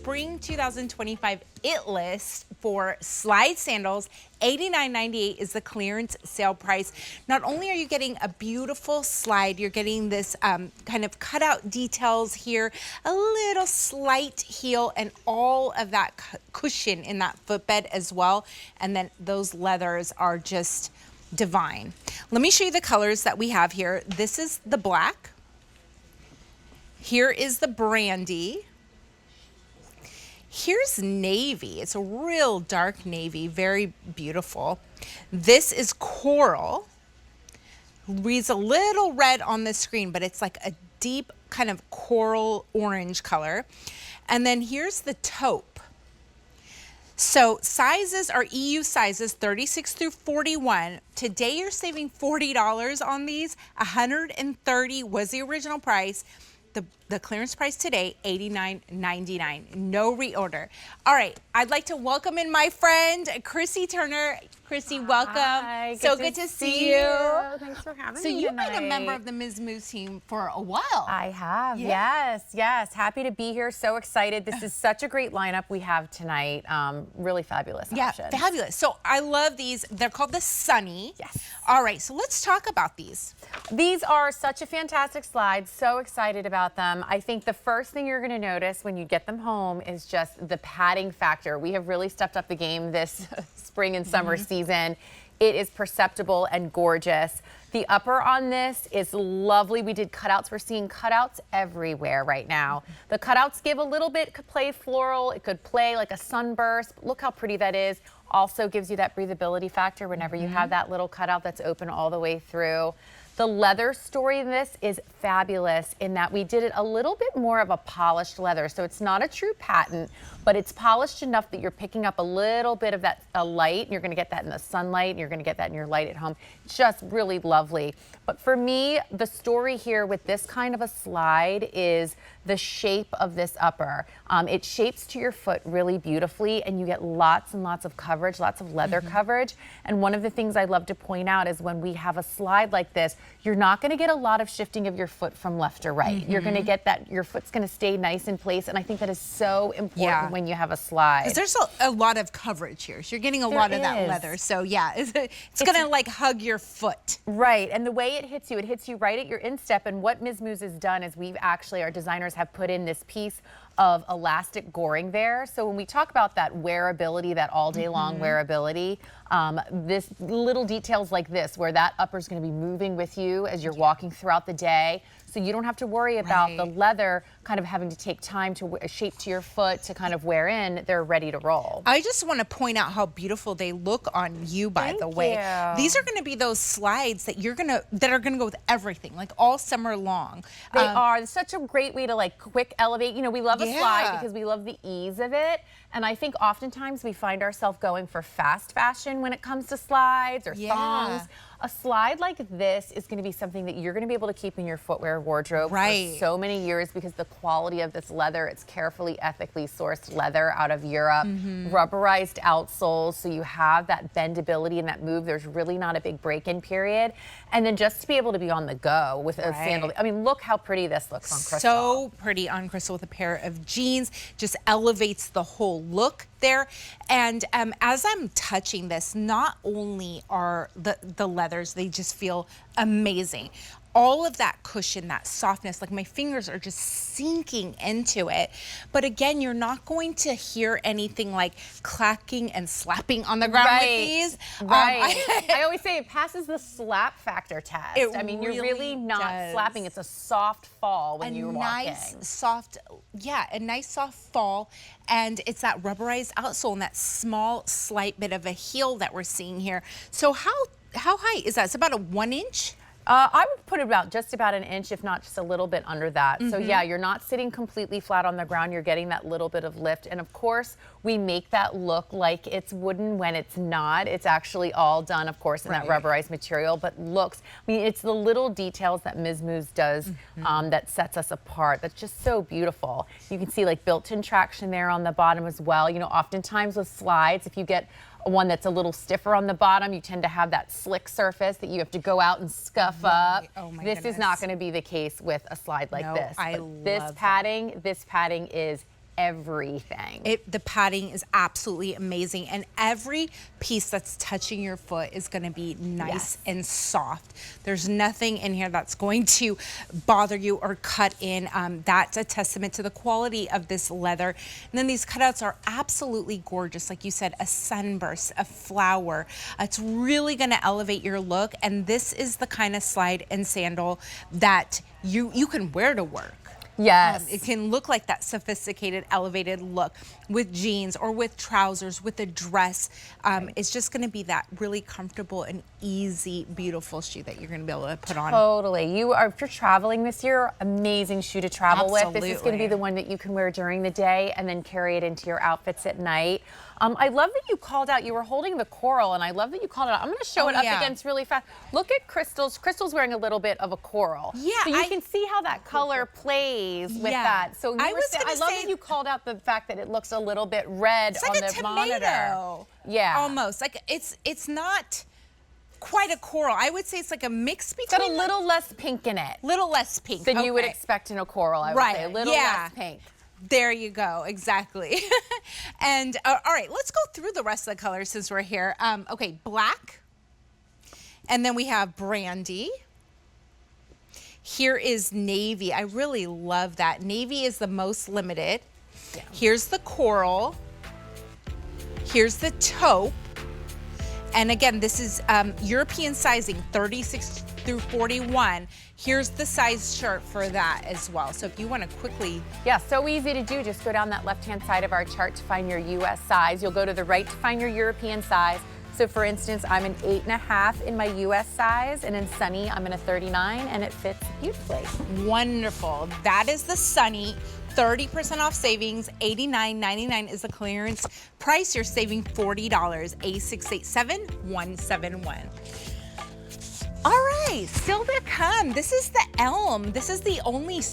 spring 2025 it list for slide sandals. $89.98 is the clearance sale price. Not only are you getting a beautiful slide, you're getting this kind of cutout details here, a little slight heel, and all of that cushion in that footbed as well. And then those leathers are just divine. Let me show you the colors that we have here. This is the black. Here is the brandy. Here's navy. It's a real dark navy, very beautiful. This is coral. Reads a little red on the screen, but it's like a deep kind of coral orange color. And then here's the taupe. So sizes are EU sizes 36 through 41. Today you're saving $40 on these. $130 was the original price. The clearance price today, $89.99. No reorder. All right, I'd like to welcome in my friend, Chrissy Turner. Chrissy, welcome. Hi, so good to see you. Thanks for having me. So you've tonight. been a member of the Miz Mooz team for a while. I have, Yeah. yes. Happy to be here. So excited. This is such a great lineup we have tonight. Really fabulous options. Yeah, fabulous. So I love these. They're called the Sonnie. Yes. All right, so let's talk about these. These are such a fantastic slide. So excited about them. I think the first thing you're going to notice when you get them home is just the padding factor. We have really stepped up the game this spring and summer season. It is perceptible and gorgeous. The upper on this is lovely. We did cutouts. We're seeing cutouts everywhere right now. The cutouts give a little bit, could play floral. It could play like a sunburst. Look how pretty that is. Also gives you that breathability factor whenever you have that little cutout that's open all the way through. The leather story in this is fabulous in that we did it a little bit more of a polished leather. So it's not a true patent, but it's polished enough that you're picking up a little bit of that light. You're going to get that in the sunlight, and you're going to get that in your light at home. Just really lovely. But for me, the story here with this kind of a slide is the shape of this upper. It shapes to your foot really beautifully, and you get lots and lots of coverage, lots of leather coverage. And one of the things I love to point out is when we have a slide like this, you're not going to get a lot of shifting of your foot from left or right. You're going to get that, your foot's going to stay nice in place. And I think that is so important when you have a slide. Because there's a lot of coverage here. So you're getting a lot of that leather. So yeah, it's going to like hug your foot. Right. And the way it hits you right at your instep. And what Miz Mooz has done is we've actually, our designers have put in this piece of elastic goring there. So when we talk about that wearability, that all day long wearability, this little details like this, where that upper is going to be moving with you as you're walking throughout the day. So you don't have to worry about the leather kind of having to take time to shape to your foot to kind of wear in. They're ready to roll. I just want to point out how beautiful they look on you, by the way. These are going to be those slides that that are going to go with everything, like all summer long. They are. It's such a great way to like quick elevate. You know, we love a slide because we love the ease of it. And I think oftentimes we find ourselves going for fast fashion when it comes to slides or thongs. A slide like this is going to be something that you're going to be able to keep in your footwear wardrobe for so many years because the quality of this leather, it's carefully, ethically sourced leather out of Europe, rubberized outsoles, so you have that bendability and that move. There's really not a big break-in period. And then just to be able to be on the go with a sandal. I mean, look how pretty this looks on Crystal. So pretty on Crystal with a pair of jeans. Just elevates the whole look there. And as I'm touching this, not only are the leathers, they just feel amazing. All of that cushion, that softness, like my fingers are just sinking into it. But again, you're not going to hear anything like clacking and slapping on the ground with these. I always say it passes the slap factor test. I mean, you're really not slapping. It's a soft fall when you're walking. A nice soft fall. And it's that rubberized outsole and that small, slight bit of a heel that we're seeing here. So how high is that? It's about a 1 inch? I would put it just about an inch, if not just a little bit under that. So yeah, you're not sitting completely flat on the ground. You're getting that little bit of lift. And of course, we make that look like it's wooden when it's not. It's actually all done, of course, in that rubberized material, but looks, I mean, it's the little details that Miz Mooz does that sets us apart. That's just so beautiful. You can see like built-in traction there on the bottom as well. You know, oftentimes with slides, if you get one that's a little stiffer on the bottom, you tend to have that slick surface that you have to go out and scuff up. This is not going to be the case with a slide like this. I love this padding is everything. The padding is absolutely amazing, and every piece that's touching your foot is going to be nice and soft. There's nothing in here that's going to bother you or cut in. That's a testament to the quality of this leather. And then these cutouts are absolutely gorgeous. Like you said, a sunburst, a flower. It's really going to elevate your look, and this is the kind of slide and sandal that you can wear to work. Yes. It can look like that sophisticated, elevated look with jeans or with trousers, with a dress. It's just going to be that really comfortable and easy, beautiful shoe that you're going to be able to put on. Totally. If you're traveling this year, amazing shoe to travel with. This is going to be Absolutely. the one that you can wear during the day and then carry it into your outfits at night. I love that you called out, you were holding the coral, and I love that you called it out. I'm going to show it up against really fast. Look at Crystal's. Crystal's wearing a little bit of a coral. Yeah, so you can see how that color plays with that. So I love that you called out the fact that it looks a little bit red It's on like the a monitor. tomato. Yeah. Almost. Like it's not quite a coral. I would say it's like a mix between. It's got a little less pink in it. Little less pink. Than you would expect in a coral, I would say. A little less pink. There you go, exactly. And all right, let's go through the rest of the colors since we're here. Okay, black, and then we have brandy. Here is navy. I really love that. Navy is the most limited. Yeah. Here's the coral. Here's the taupe. And again, this is European sizing, 36 through 41. Here's the size chart for that as well. So if you want to quickly. Yeah, so easy to do. Just go down that left-hand side of our chart to find your US size. You'll go to the right to find your European size. So for instance, I'm an 8.5 in my US size, and in Sonnie, I'm in a 39, and it fits beautifully. Wonderful. That is the Sonnie. 30% off savings, $89.99 is the clearance price. You're saving $40, A687171. All right, still to come. This is the elm. This is the only